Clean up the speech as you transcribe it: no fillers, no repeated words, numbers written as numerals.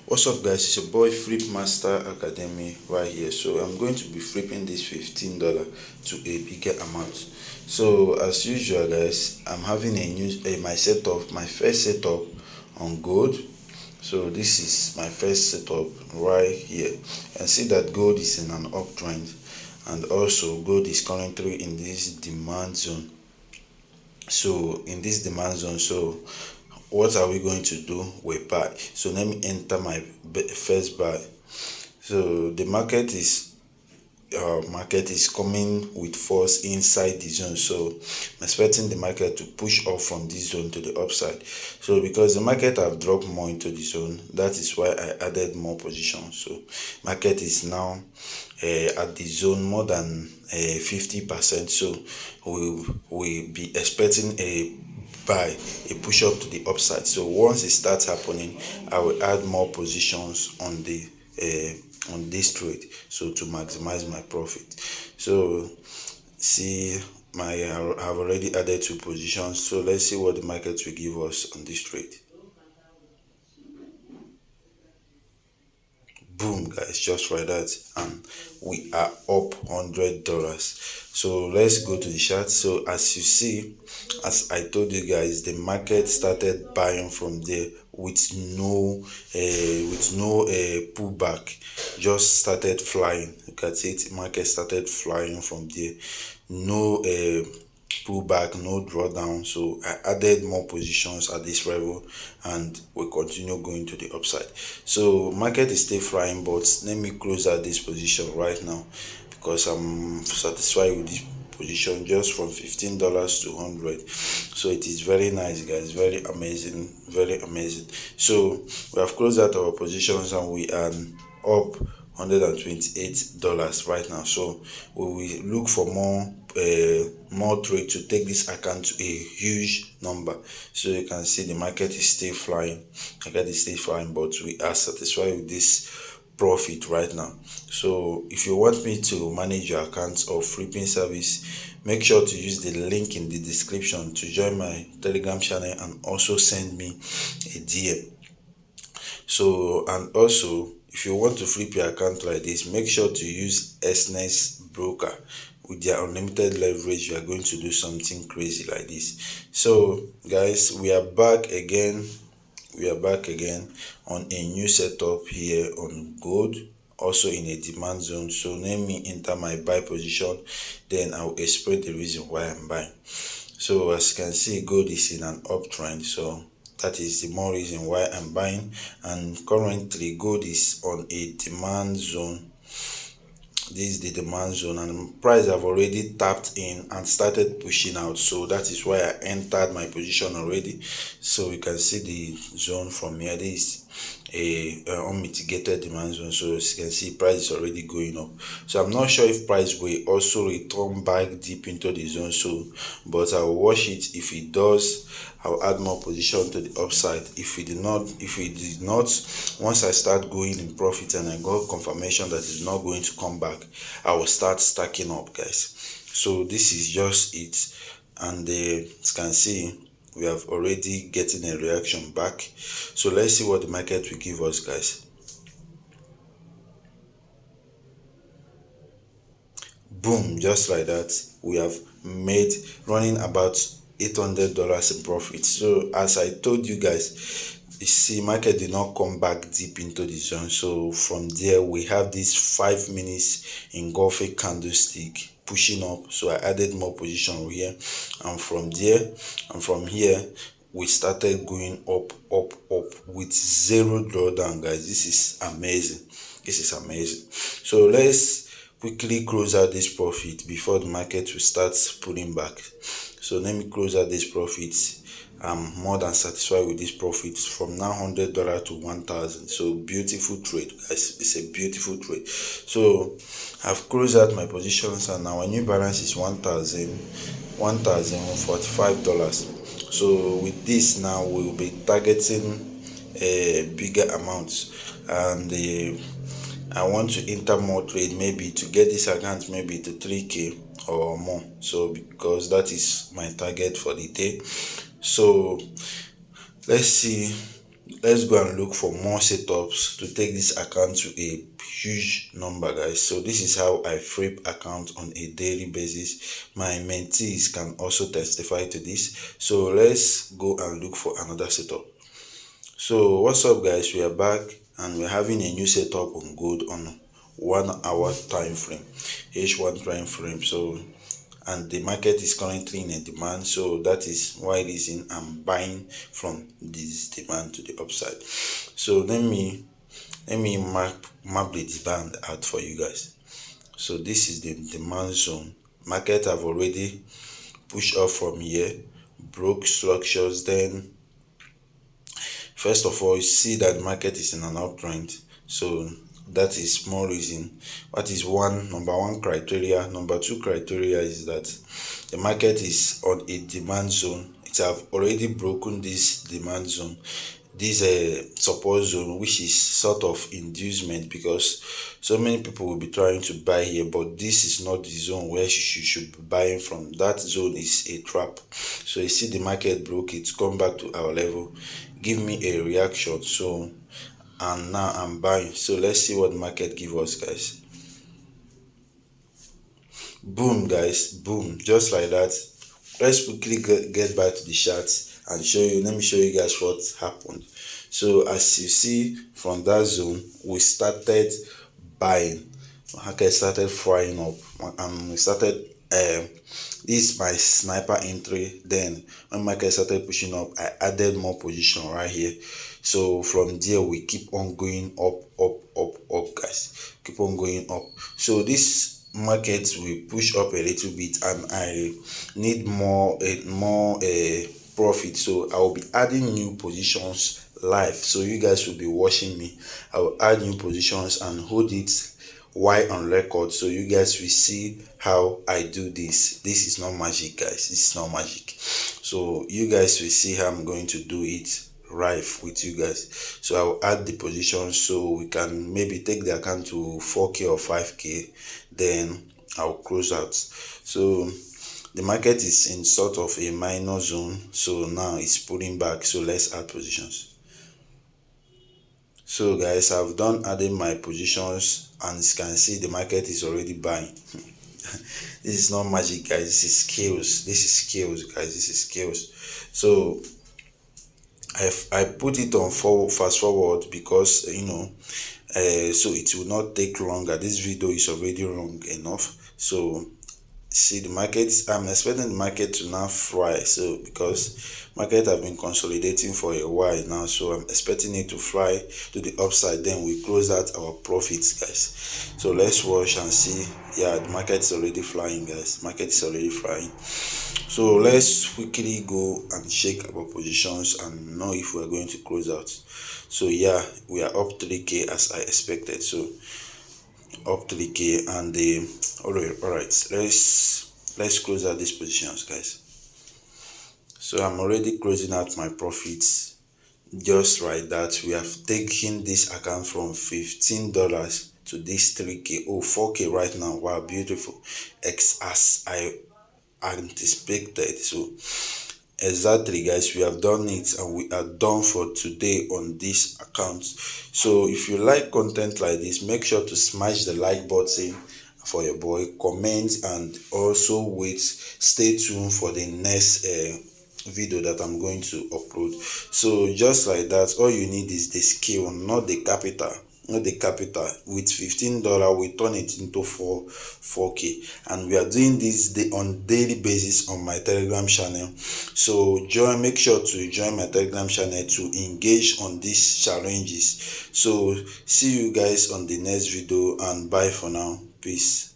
What's up, guys? It's your boy Flip Master Academy right here. So I'm going to be flipping this $15 to a bigger amount. So as usual, guys, I'm having my first setup on gold. So this is my first setup right here. And see that gold is in an uptrend, and also gold is currently in this demand zone. So in this demand zone, so what are we going to do? We buy. So let me enter my first buy. So the market is coming with force inside the zone, so I'm expecting the market to push up from this zone to the upside. So because the market have dropped more into the zone, that is why I added more positions. So market is now at the zone more than 50%, so we be expecting a buy, a push up to the upside. So once it starts happening, I will add more positions on this trade, so to maximize my profit. So see, I've already added 2 positions, so let's see what the market will give us on this trade. Boom, guys, just like that, and we are up $100. So let's go to the chart. So as you see, as I told you guys, the market started buying from there with no pullback, just started flying. You can see it, market started flying from there, no pullback, no drawdown. So I added more positions at this level, and we continue going to the upside. So market is still flying, but let me close out this position right now because I'm satisfied with this position, just from $15 to 100. So it is very nice, guys, very amazing, very amazing. So we have closed out our positions and we are up $128 right now. So we will look for more trade to take this account to a huge number. So you can see the market is still flying, but we are satisfied with this profit right now. So if you want me to manage your accounts or flipping service, make sure to use the link in the description to join my Telegram channel and also send me a DM. So, and also, if you want to flip your account like this, make sure to use SNES broker. With their unlimited leverage, you are going to do something crazy like this. So guys, we are back again on a new setup here on gold, also in a demand zone. So let me enter my buy position, then I'll explain the reason why I'm buying. So as you can see, gold is in an uptrend, so that is the more reason why I'm buying. And currently gold is on a demand zone. This is the demand zone, and price have already tapped in and started pushing out, so that is why I entered my position already. So you can see the zone from here. This is a unmitigated demand zone, so as you can see, price is already going up. So I'm not sure if price will also return back deep into the zone, so but I will watch it. If it does, I'll add more position to the upside. If it did not, once I start going in profit and I got confirmation that it's not going to come back, I will start stacking up, guys. So this is just it, and you can see we have already getting a reaction back. So let's see what the market will give us, guys. Boom, just like that, we have made running about $800 in profit. So as I told you guys, you see, market did not come back deep into the zone. So from there, we have this 5 minutes engulfing candlestick pushing up. So I added more position here, and from here we started going up with zero drawdown, guys. This is amazing. So let's quickly close out this profit before the market will start pulling back. So let me close out this profit. I'm more than satisfied with this profit from now $100 to 1,000. So beautiful trade, guys. It's a beautiful trade. So I've closed out my positions, and our new balance is $1,045. So with this now, we'll be targeting bigger amounts, and I want to enter more trade, maybe to get this account maybe to 3k or more. So because that is my target for the day. So let's see let's go and look for more setups to take this account to a huge number, guys. So this is how I flip account on a daily basis. My mentees can also testify to this. So let's go and look for another setup. So what's up, guys? We are back and we're having a new setup on gold on 1 hour time frame, H1 time frame. So and the market is currently in a demand, so that is why reason I'm buying from this demand to the upside. So let me map the demand out for you guys. So this is the demand zone. Market have already pushed up from here, broke structures. Then first of all, you see that the market is in an uptrend, so that is more reason. What is number one criteria? Number two criteria is that the market is on a demand zone. It have already broken this demand zone, this support zone, which is sort of inducement, because so many people will be trying to buy here, but this is not the zone where you should be buying from. That zone is a trap. So you see the market broke it, come back to our level, give me a reaction. So and now I'm buying. So let's see what the market give us, guys. Boom, guys, boom, just like that. Let's quickly get back to the charts and show you. Let me show you guys what happened. So as you see from that zone, we started buying. Market started flying up and we started this is my sniper entry. Then when market started pushing up, I added more position right here. So from there we keep on going up, guys, keep on going up. So this market will push up a little bit and I need more profit, so I will be adding new positions live, so you guys will be watching me. I will add new positions and hold it while on record, so you guys will see how I do this. This is not magic, guys, this is not magic. So you guys will see how I'm going to do it live with you guys. So I'll add the positions so we can maybe take the account to 4k or 5k, then I'll close out. So the market is in sort of a minor zone, so now it's pulling back, so let's add positions. So guys, I've done adding my positions and as you can see the market is already buying. This is not magic, guys, this is skills. This is skills, guys, this is skills. So I put it on fast forward because so it will not take longer. This video is already long enough. So see the market, I'm expecting the market to now fly, so because market have been consolidating for a while now, so I'm expecting it to fly to the upside, then we close out our profits, guys. So let's watch and see. Yeah, the market is already flying, guys, market is already flying. So let's quickly go and check our positions and know if we're going to close out. So yeah, we are up 3k as I expected, so up 3k and all right, let's close out these positions, guys. So I'm already closing out my profits. Just like that, we have taken this account from $15 to this 3k, oh 4k right now. Wow, beautiful, as I anticipated. So exactly, guys, we have done it and we are done for today on this account. So if you like content like this, make sure to smash the like button for your boy, comment, and also stay tuned for the next video that I'm going to upload. So just like that, all you need is the skill, not the capital. With $15 we turn it into 4k, and we are doing this on daily basis on my Telegram channel. So make sure to join my Telegram channel to engage on these challenges. So see you guys on the next video and bye for now. Peace.